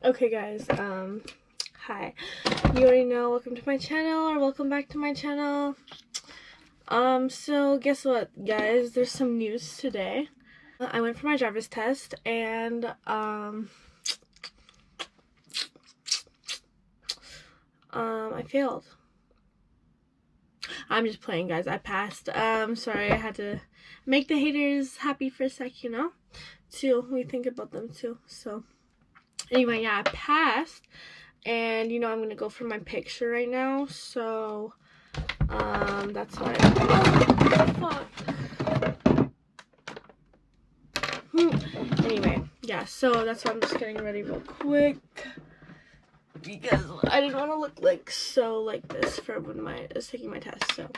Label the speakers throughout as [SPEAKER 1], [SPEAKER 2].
[SPEAKER 1] Okay guys, hi. You already know, welcome to my channel, or welcome back to my channel. So guess what guys, there's some news today. I went for my driver's test and I failed. I'm just playing guys, I passed. Sorry, I had to make the haters happy for a sec, you know? Too, we think about them too, so. Anyway, yeah, I passed, and you know I'm gonna go for my picture right now, so that's why. Anyway, yeah, so that's why I'm just getting ready real quick because I didn't want to look like this for when I was taking my test. So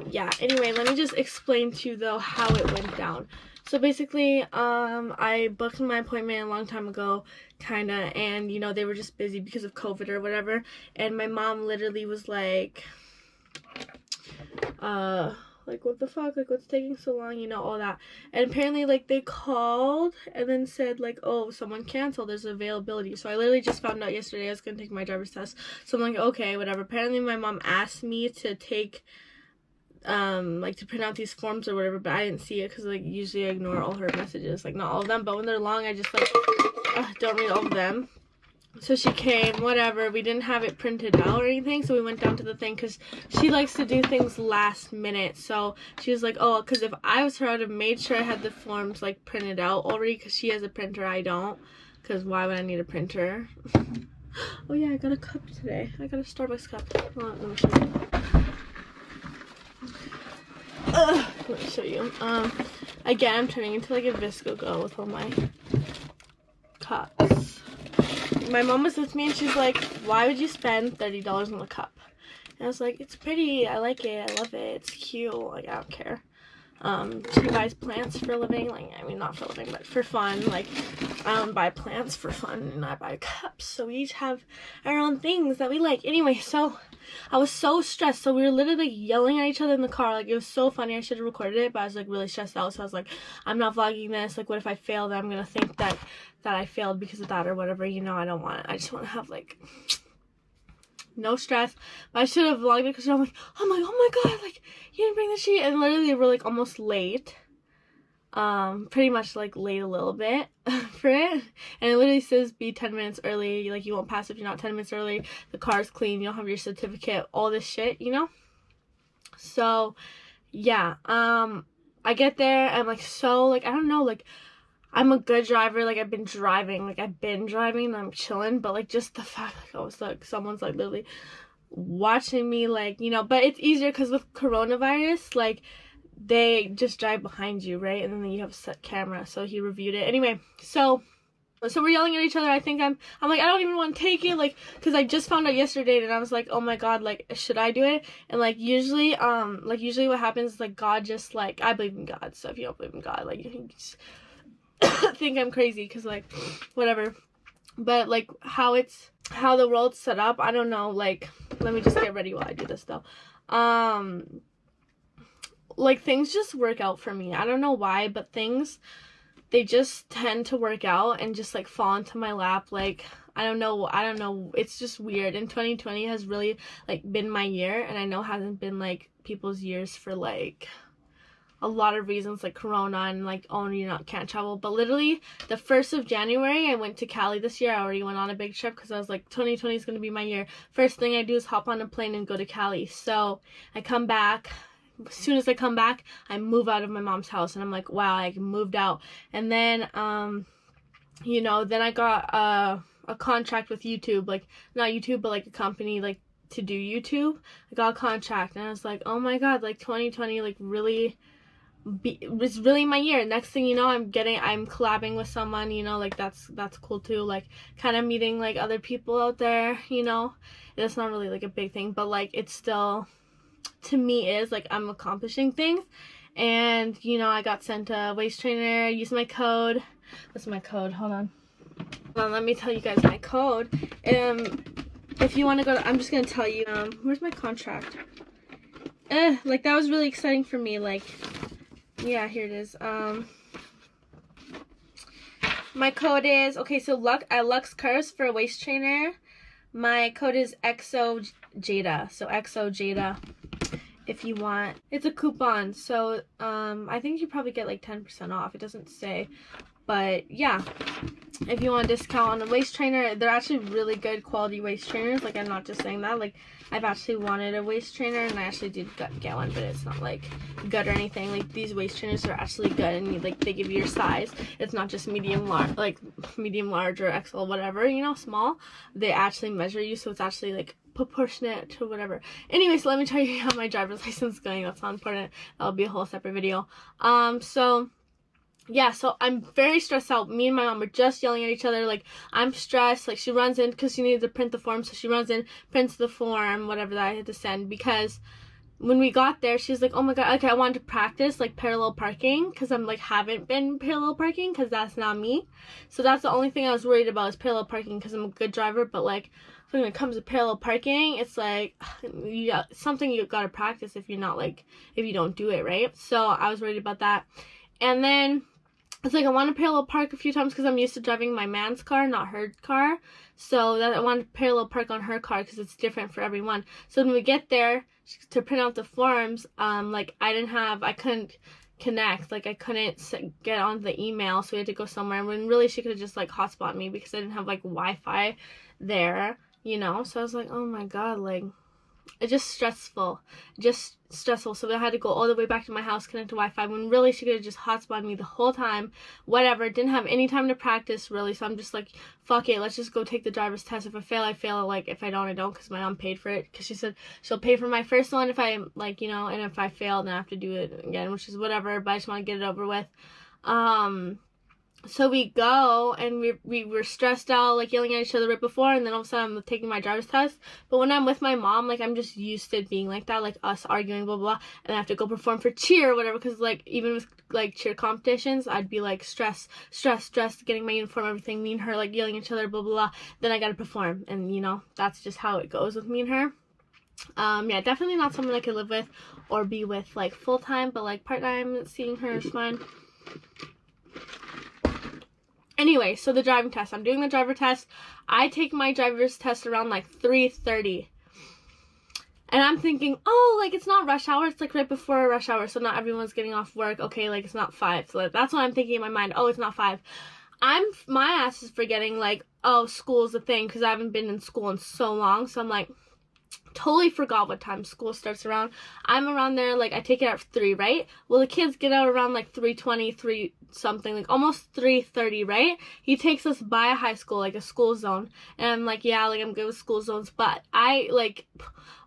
[SPEAKER 1] yeah, anyway, let me just explain to you though how it went down. So basically, I booked my appointment a long time ago, kinda, and you know, they were just busy because of COVID or whatever, and my mom literally was like, what the fuck, like, what's taking so long, you know, all that. And apparently, like, they called and then said, like, oh, someone canceled, there's availability. So I literally just found out yesterday I was gonna take my driver's test, so I'm like, okay, whatever. Apparently my mom asked me to take like to print out these forms or whatever, but I didn't see it because like usually I ignore all her messages, like not all of them, but when they're long I just like don't read all of them. So she came, whatever, we didn't have it printed out or anything, so we went down to the thing because she likes to do things last minute. So she was like, oh, because if I was her, I would have made sure I had the forms like printed out already, because she has a printer, I don't, because why would I need a printer? Oh yeah, I got a cup today. I got a Starbucks cup. Hold on, let me show you. Let me show you. Again, I'm turning into like a Visco girl with all my cups. My mom was with me and she's like, why would you spend $30 on a cup? And I was like, it's pretty, I like it, I love it, it's cute, like, I don't care. She buys plants for a living, like, I mean, not for a living, but for fun. Like, I don't buy plants for fun, and I buy cups, so we each have our own things that we like. Anyway, so I was so stressed, so we were literally yelling at each other in the car. Like, it was so funny. I should have recorded it, but I was like really stressed out, so I was like, I'm not vlogging this. Like, what if I fail? Then I'm gonna think that I failed because of that or whatever, you know. I don't want it. I just want to have like no stress. But I should have vlogged it because I'm like, oh my god, like, you didn't bring the sheet. And literally we're like almost late, pretty much like late a little bit for it, and it literally says be 10 minutes early, like you won't pass if you're not 10 minutes early, the car's clean, you don't have your certificate, all this shit, you know. So yeah, I get there, I'm like, so like, I don't know, like, I'm a good driver, like I've been driving, and I'm chilling, but like just the fact, like, I was like, someone's like literally watching me, like, you know. But it's easier because with coronavirus, like, they just drive behind you, right? And then you have a set camera, so he reviewed it. Anyway, so we're yelling at each other. I think I'm like, I don't even want to take it, like, because I just found out yesterday, and I was like, oh my god, like, should I do it? And like usually what happens is, like, God just, like, I believe in God, so if you don't believe in God, like, you just think I'm crazy because, like, whatever. But like how the world's set up, I don't know. Like, let me just get ready while I do this though. Like, things just work out for me. I don't know why, but things, they just tend to work out and just like fall into my lap. Like, I don't know, it's just weird. And 2020 has really like been my year, and I know hasn't been like people's years for like a lot of reasons, like corona and like, oh, can't travel. But literally the 1st of January I went to Cali this year. I already went on a big trip because I was like, 2020 is going to be my year. First thing I do is hop on a plane and go to Cali. So I come back. As soon as I come back, I move out of my mom's house, and I'm like, wow, I moved out. And then you know, then I got a contract with YouTube, like, not YouTube, but like a company, like, to do YouTube. I got a contract, and I was like, oh my god, like, 2020 like really it's really my year. Next thing you know, I'm collabing with someone, you know, like, that's cool too, like, kind of meeting like other people out there, you know. It's not really like a big thing, but like, it's still, to me, is like, I'm accomplishing things. And you know, I got sent a waist trainer. I used my code. What's my code? Hold on, let me tell you guys my code. If you want to go to, I'm just gonna tell you, where's my contract? Like, that was really exciting for me. Like, yeah, here it is. My code is, okay, so at Lux Curves for a waist trainer, my code is XO Jada. So XO Jada if you want. It's a coupon, so I think you probably get like 10% off. It doesn't say, but yeah, if you want a discount on a waist trainer, they're actually really good quality waist trainers. Like, I'm not just saying that, like, I've actually wanted a waist trainer and I actually did get one, but it's not like good or anything. Like, these waist trainers are actually good, and like they give you your size. It's not just medium large, like medium large or XL, whatever, you know, small. They actually measure you, so it's actually like proportionate to whatever. Anyways, let me tell you how my driver's license is going. That's not important. That'll be a whole separate video. So yeah, so I'm very stressed out. Me and my mom were just yelling at each other. Like, I'm stressed. Like, she runs in because she needed to print the form, so she runs in, prints the form, whatever that I had to send, because when we got there, she's like, oh my god, okay, I wanted to practice like parallel parking, because I'm like, haven't been parallel parking, because that's not me. So that's the only thing I was worried about, is parallel parking, because I'm a good driver. But like, when it comes to parallel parking, it's like, something you gotta practice if you're not like, if you don't do it right. So I was worried about that. And then it's like, I want to parallel park a few times because I'm used to driving my man's car, not her car. So that I want to parallel park on her car because it's different for everyone. So when we get there to print out the forms, like, I couldn't connect. Like, I couldn't get on the email, so we had to go somewhere. When really she could have just like hotspot me, because I didn't have like Wi-Fi there, you know. So I was like, oh my god, like, it's just stressful. So I had to go all the way back to my house, connect to Wi-Fi, when really she could have just hotspotted me the whole time. Whatever, didn't have any time to practice really, so I'm just like, fuck it, let's just go take the driver's test. If I fail, I fail. Like, if I don't, I don't, because my mom paid for it, because she said she'll pay for my first one if I, like, you know, and if I fail, then I have to do it again, which is whatever, but I just want to get it over with. So we go, and we were stressed out, like, yelling at each other right before, and then all of a sudden I'm taking my driver's test. But when I'm with my mom, like, I'm just used to it being like that, like, us arguing, blah, blah, blah, and I have to go perform for cheer or whatever, because, like, even with, like, cheer competitions, I'd be, like, stressed, getting my uniform, everything, me and her, like, yelling at each other, blah, blah, blah, then I gotta perform, and, you know, that's just how it goes with me and her. Yeah, definitely not someone I could live with or be with, like, full-time, but, like, part-time, seeing her is fine. Anyway, so the driving test. I'm doing the driver test. I take my driver's test around like 3:30. And I'm thinking, oh, like, it's not rush hour. It's like right before rush hour, so not everyone's getting off work. Okay, like, it's not 5. So that's what I'm thinking in my mind. Oh, it's not 5. My ass is forgetting, like, oh, school's a thing, because I haven't been in school in so long. So I'm like, totally forgot what time school starts around. I'm around there, like, I take it at 3, right? Well, the kids get out around like 3:20, 3 something, like almost 3:30, right? He takes us by a high school, like a school zone, and I'm like, yeah, like, I'm good with school zones, but I, like,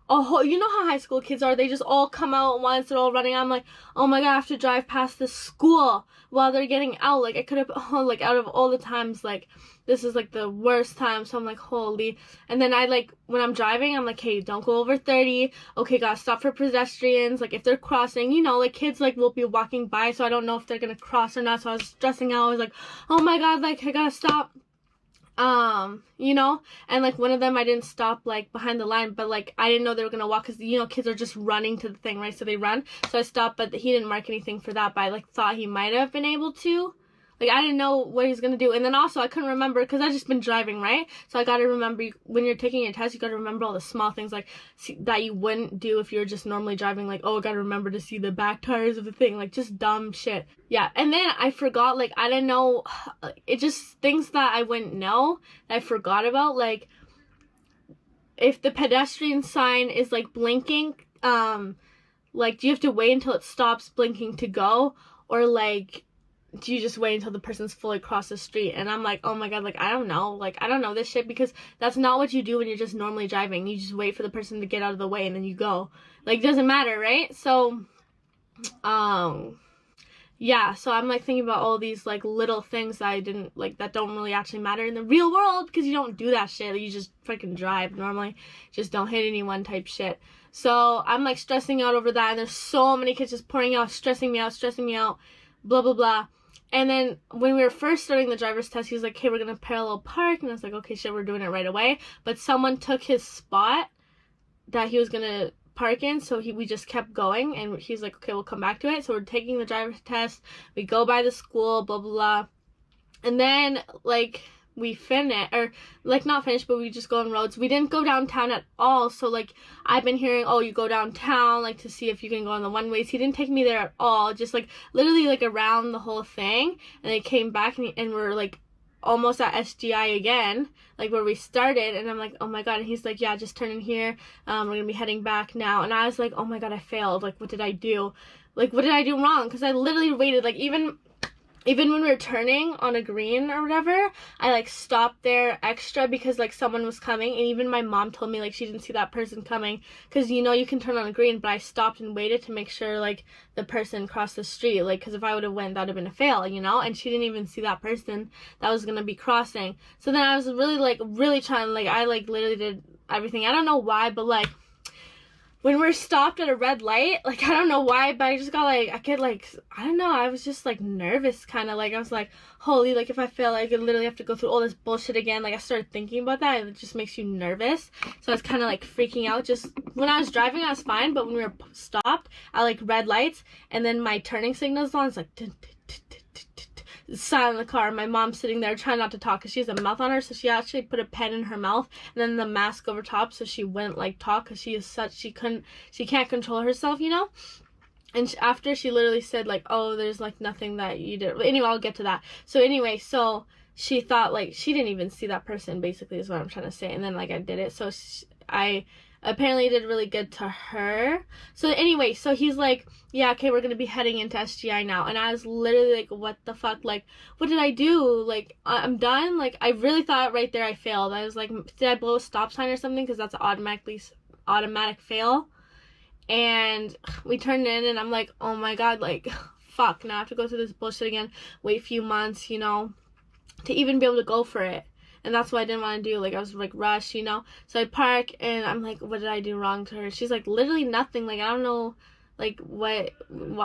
[SPEAKER 1] oh, you know how high school kids are, they just all come out at once, they're all running. I'm like, oh my god, I have to drive past the school while they're getting out. Like, I could have, like, out of all the times, like, this is like the worst time. So I'm like, holy. And then I, like, when I'm driving, I'm like, hey, don't go over 30. Okay, gotta stop for pedestrians. Like, if they're crossing, you know, like, kids, like, will be walking by, so I don't know if they're gonna cross or not. So I was stressing out. I was like, oh my god, like, I gotta stop. You know, and like, one of them, I didn't stop, like, behind the line, but, like, I didn't know they were gonna walk, because, you know, kids are just running to the thing, right? So they run. So I stopped, but he didn't mark anything for that, but I, like, thought he might have been able to. Like, I didn't know what he was gonna do. And then also, I couldn't remember, because I've just been driving, right? So I gotta remember, when you're taking your test, you gotta remember all the small things, like, that you wouldn't do if you were just normally driving. Like, oh, I gotta remember to see the back tires of the thing. Like, just dumb shit. Yeah, and then I forgot, like, I didn't know, it just, things that I wouldn't know, that I forgot about, like, if the pedestrian sign is, like, blinking, like, do you have to wait until it stops blinking to go? Or, like, do you just wait until the person's fully across the street? And I'm like, oh my god, like, I don't know. Like, I don't know this shit, because that's not what you do when you're just normally driving. You just wait for the person to get out of the way and then you go. Like, it doesn't matter, right? So, yeah, so I'm, like, thinking about all these, like, little things that I didn't, like, that don't really actually matter in the real world, because you don't do that shit. You just freaking drive normally. Just don't hit anyone type shit. So I'm, like, stressing out over that, and there's so many kids just pouring out, stressing me out, blah, blah, blah. And then when we were first starting the driver's test, he was like, hey, we're gonna parallel park. And I was like, okay, shit, we're doing it right away. But someone took his spot that he was gonna park in, so we just kept going, and he's like, okay, we'll come back to it. So we're taking the driver's test, we go by the school, blah, blah, blah. And then, like, we finish, or, like, not finished, but we just go on roads. We didn't go downtown at all. So, like, I've been hearing, oh, you go downtown, like, to see if you can go on the one-ways. He didn't take me there at all. Just, like, literally, like, around the whole thing. And they came back, and we're, like, almost at SGI again, like, where we started. And I'm like, oh, my God. And he's like, yeah, just turn in here. We're going to be heading back now. And I was like, oh, my God, I failed. Like, what did I do? Like, what did I do wrong? Because I literally waited, like, even when we were turning on a green or whatever, I, like, stopped there extra because, like, someone was coming. And even my mom told me, like, she didn't see that person coming. Because, you know, you can turn on a green, but I stopped and waited to make sure, like, the person crossed the street. Like, because if I would have went, that would have been a fail, you know? And she didn't even see that person that was going to be crossing. So then I was really, like, really trying, like, I, like, literally did everything. I don't know why, but, like, when we're stopped at a red light, like, I don't know why, but I just got, like, I don't know, I was just, like, nervous, kind of, like, I was like, holy, like, if I fail, I could literally have to go through all this bullshit again. Like, I started thinking about that, and it just makes you nervous. So I was kind of, like, freaking out. Just when I was driving, I was fine, but when we were stopped at, like, red lights, and then my turning signal's on, it's like, dun, dun, dun, dun, dun, dun, dun. Silent in the car. My mom's sitting there trying not to talk because she has a mouth on her, so she actually put a pen in her mouth and then the mask over top so she wouldn't, like, talk, because she can't control herself, you know. And after she literally said, like, oh, there's, like, nothing that you did. But anyway, I'll get to that. So anyway, so she thought, like, she didn't even see that person, basically, is what I'm trying to say. And then, like, I did it. So I apparently did really good to her. So anyway, so he's like, yeah, okay, we're gonna be heading into SGI now. And I was literally like, what the fuck? Like, what did I do? Like, I'm done? Like, I really thought right there I failed. I was like, did I blow a stop sign or something? Because that's an automatic fail. And we turned in, and I'm like, oh my God, like, fuck, now I have to go through this bullshit again, wait a few months, you know, to even be able to go for it. And that's what I didn't want to do. Like, I was, like, rushed, you know. So I park, and I'm like, what did I do wrong to her? She's like, literally nothing. Like, I don't know, like, what,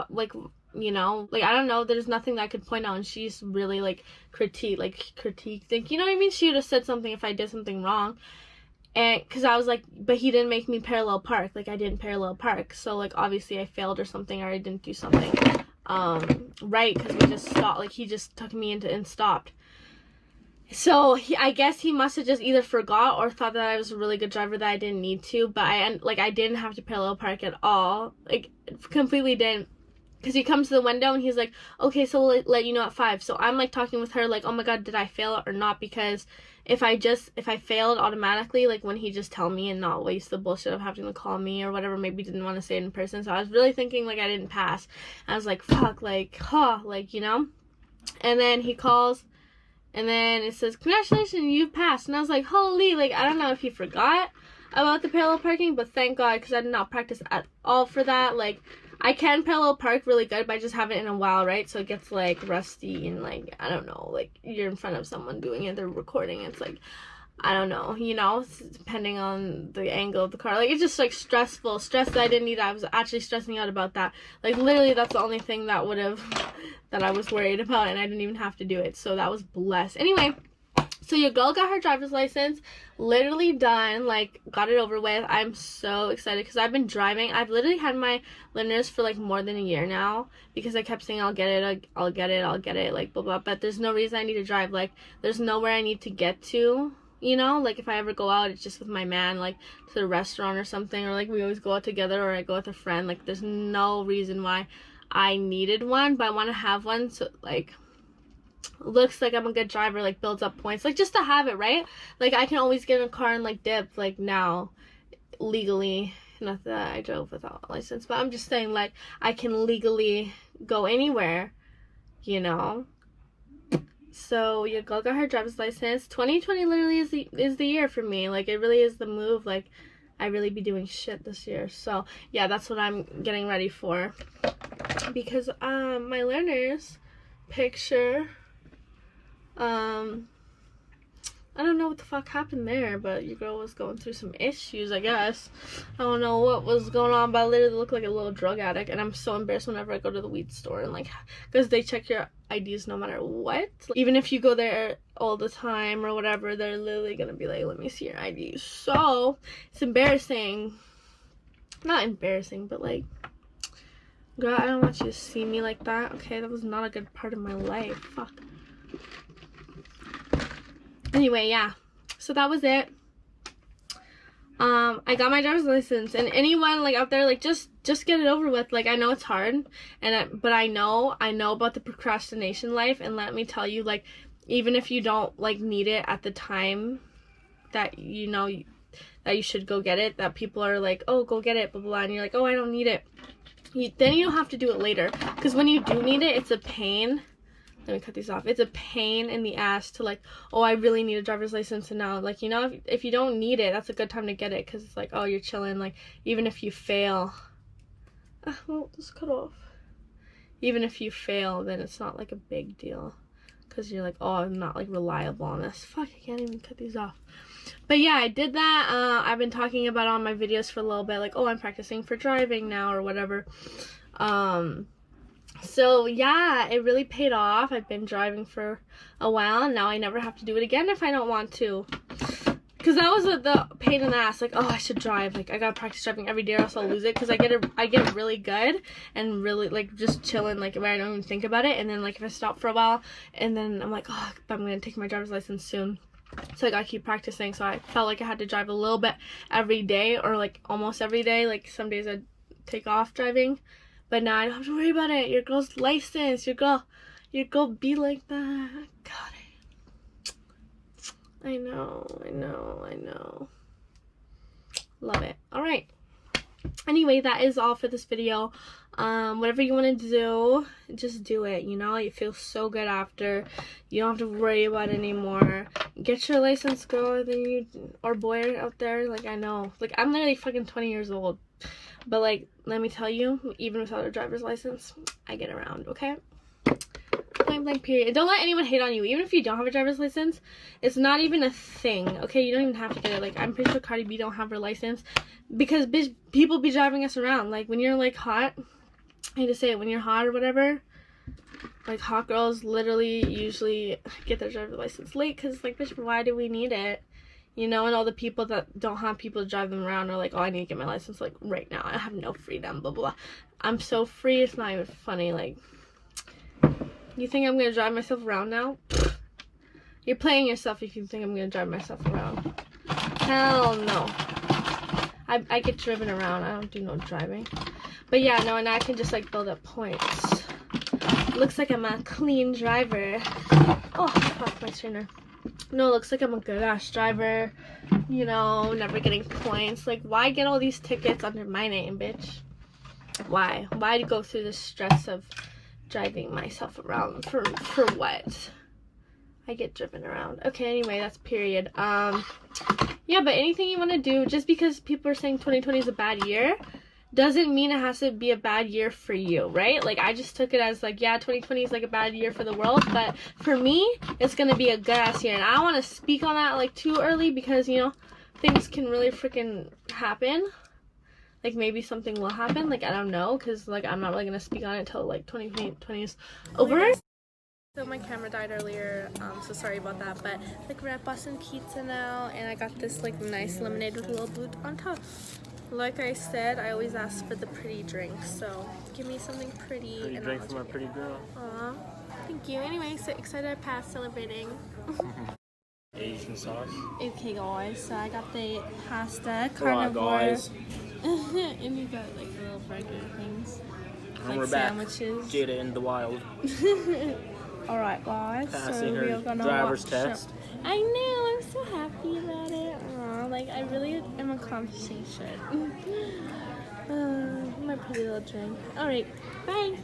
[SPEAKER 1] like, you know. Like, I don't know. There's nothing that I could point out. And she's really, like, critique, think, you know what I mean? She would have said something if I did something wrong. And, because I was like, but he didn't make me parallel park. Like, I didn't parallel park. So, like, obviously I failed or something, or I didn't do something right, because we just stopped. Like, he just took me into and stopped. So I guess he must have just either forgot or thought that I was a really good driver that I didn't need to. But I didn't have to parallel park at all. Like, completely didn't. Because he comes to the window and he's like, okay, so we'll let you know at 5. So I'm, like, talking with her, like, oh my God, did I fail or not? Because if I failed automatically, like, when he just tell me and not waste the bullshit of having to call me or whatever, maybe didn't want to say it in person. So I was really thinking, like, I didn't pass. I was like, fuck, like, like, you know? And then he calls. And then it says, congratulations, you've passed. And I was like, holy, like, I don't know if he forgot about the parallel parking, but thank God, because I did not practice at all for that. Like, I can parallel park really good, but I just haven't in a while, right? So it gets, like, rusty and, like, I don't know, like, you're in front of someone doing it, they're recording, it's like, I don't know, you know, depending on the angle of the car. Like, it's just, like, stress that I didn't need. I was actually stressing out about that. Like, literally, that's the only thing that would have, that I was worried about, and I didn't even have to do it. So that was blessed. Anyway, so your girl got her driver's license, literally done, like, got it over with. I'm so excited, because I've been driving. I've literally had my learners for, like, more than a year now, because I kept saying, I'll get it, like, blah, blah, but there's no reason I need to drive. Like, there's nowhere I need to get to. You know, like, if I ever go out, it's just with my man, like, to the restaurant or something, or, like, we always go out together, or I go with a friend. Like, there's no reason why I needed one, but I want to have one, so, like, looks like I'm a good driver, like, builds up points, like, just to have it, right? Like, I can always get in a car and, like, dip, like, now, legally. Not that I drove without a license, but I'm just saying, like, I can legally go anywhere, you know? So your girl got her driver's license. 2020 literally is the year for me. Like, it really is the move. Like, I really be doing shit this year. So yeah, that's what I'm getting ready for. Because my learner's picture, I don't know what the fuck happened there, but your girl was going through some issues, I guess. I don't know what was going on, but I literally look like a little drug addict, and I'm so embarrassed whenever I go to the weed store, and, like, because they check your IDs no matter what. Like, even if you go there all the time or whatever, they're literally gonna be like, let me see your ID. So it's embarrassing. Not embarrassing, but, like, girl, I don't want you to see me like that, okay? That was not a good part of my life. Fuck. Anyway, yeah. So that was it. I got my driver's license, and anyone like out there, like just get it over with. Like I know it's hard, but I know about the procrastination life, and let me tell you, like even if you don't like need it at the time that you know that you should go get it, that people are like, oh, go get it, blah blah, and you're like, oh, I don't need it. Then you don't have to do it later, because when you do need it, it's a pain. Let me cut these off. It's a pain in the ass to like, oh, I really need a driver's license, and now, like, you know, if you don't need it, that's a good time to get it, because it's like, oh, you're chilling, like, even if you fail, well, just cut off. Even if you fail, then it's not like a big deal, because you're like, oh, I'm not like reliable on this. Fuck, I can't even cut these off. But yeah, I did that. I've been talking about it on my videos for a little bit, like, oh, I'm practicing for driving now or whatever. So yeah, it really paid off. I've been driving for a while, and now I never have to do it again if I don't want to. Because that was the pain in the ass. Like, oh, I should drive. Like, I gotta practice driving every day or else I'll lose it. Because I get really good and really, like, just chilling, like, where I don't even think about it. And then, like, if I stop for a while, and then I'm like, oh, I'm gonna take my driver's license soon. So I gotta keep practicing. So I felt like I had to drive a little bit every day, or, like, almost every day. Like, some days I'd take off driving. But now I don't have to worry about it. Your girl's licensed. Your girl be like that. Got it. I know. Love it. Alright. Anyway, that is all for this video. Whatever you want to do, just do it, you know? You feel so good after. You don't have to worry about it anymore. Get your license, girl, or boy out there. Like, I know. Like, I'm literally fucking 20 years old. But, like, let me tell you, even without a driver's license, I get around, okay? Point blank period. And don't let anyone hate on you. Even if you don't have a driver's license, it's not even a thing, okay? You don't even have to get it. Like, I'm pretty sure Cardi B don't have her license. Because, bitch, people be driving us around. Like, when you're, like, hot, I hate to say it, when you're hot or whatever, like, hot girls literally usually get their driver's license late. Because, like, bitch, why do we need it? You know, and all the people that don't have people to drive them around are like, oh, I need to get my license, like, right now. I have no freedom, blah, blah, blah. I'm so free, it's not even funny. Like, you think I'm gonna drive myself around now? You're playing yourself if you think I'm gonna drive myself around. Hell no. I get driven around. I don't do no driving. But yeah, no, and I can just, like, build up points. Looks like I'm a clean driver. Oh, fuck, my trainer. No, it looks like I'm a good ass driver, you know, never getting points. Like, why get all these tickets under my name, bitch? Why do you go through the stress of driving myself around for what? I get driven around. Okay, anyway, that's period. Yeah, but anything you want to do, just because people are saying 2020 is a bad year, doesn't mean it has to be a bad year for you, right? Like, I just took it as, like, yeah, 2020 is, like, a bad year for the world, but for me, it's gonna be a good-ass year, and I don't want to speak on that, like, too early, because, you know, things can really freaking happen. Like, maybe something will happen, like, I don't know, because, like, I'm not really gonna speak on it until, like, 2020 is over. So my camera died earlier, so sorry about that, but, like, we're at Boston Pizza now, and I got this, like, nice lemonade with a little boot on top. Like I said, I always ask for the pretty drink, so give me something pretty.
[SPEAKER 2] Pretty drink from a pretty girl.
[SPEAKER 1] Aw, thank you. Anyway, so excited I passed celebrating.
[SPEAKER 2] Asian sauce.
[SPEAKER 1] Okay, guys, so I got the pasta,
[SPEAKER 2] carnivore.
[SPEAKER 1] guys. And you got, like, the little burger things.
[SPEAKER 2] And
[SPEAKER 1] like
[SPEAKER 2] we're
[SPEAKER 1] sandwiches.
[SPEAKER 2] back. Jada in the wild.
[SPEAKER 1] Alright, guys,
[SPEAKER 2] Passing
[SPEAKER 1] so we're gonna
[SPEAKER 2] driver's
[SPEAKER 1] watch
[SPEAKER 2] test.
[SPEAKER 1] I know, I'm so happy about it. Aww, like, I really am accomplishing shit. My pretty little drink. Alright, bye.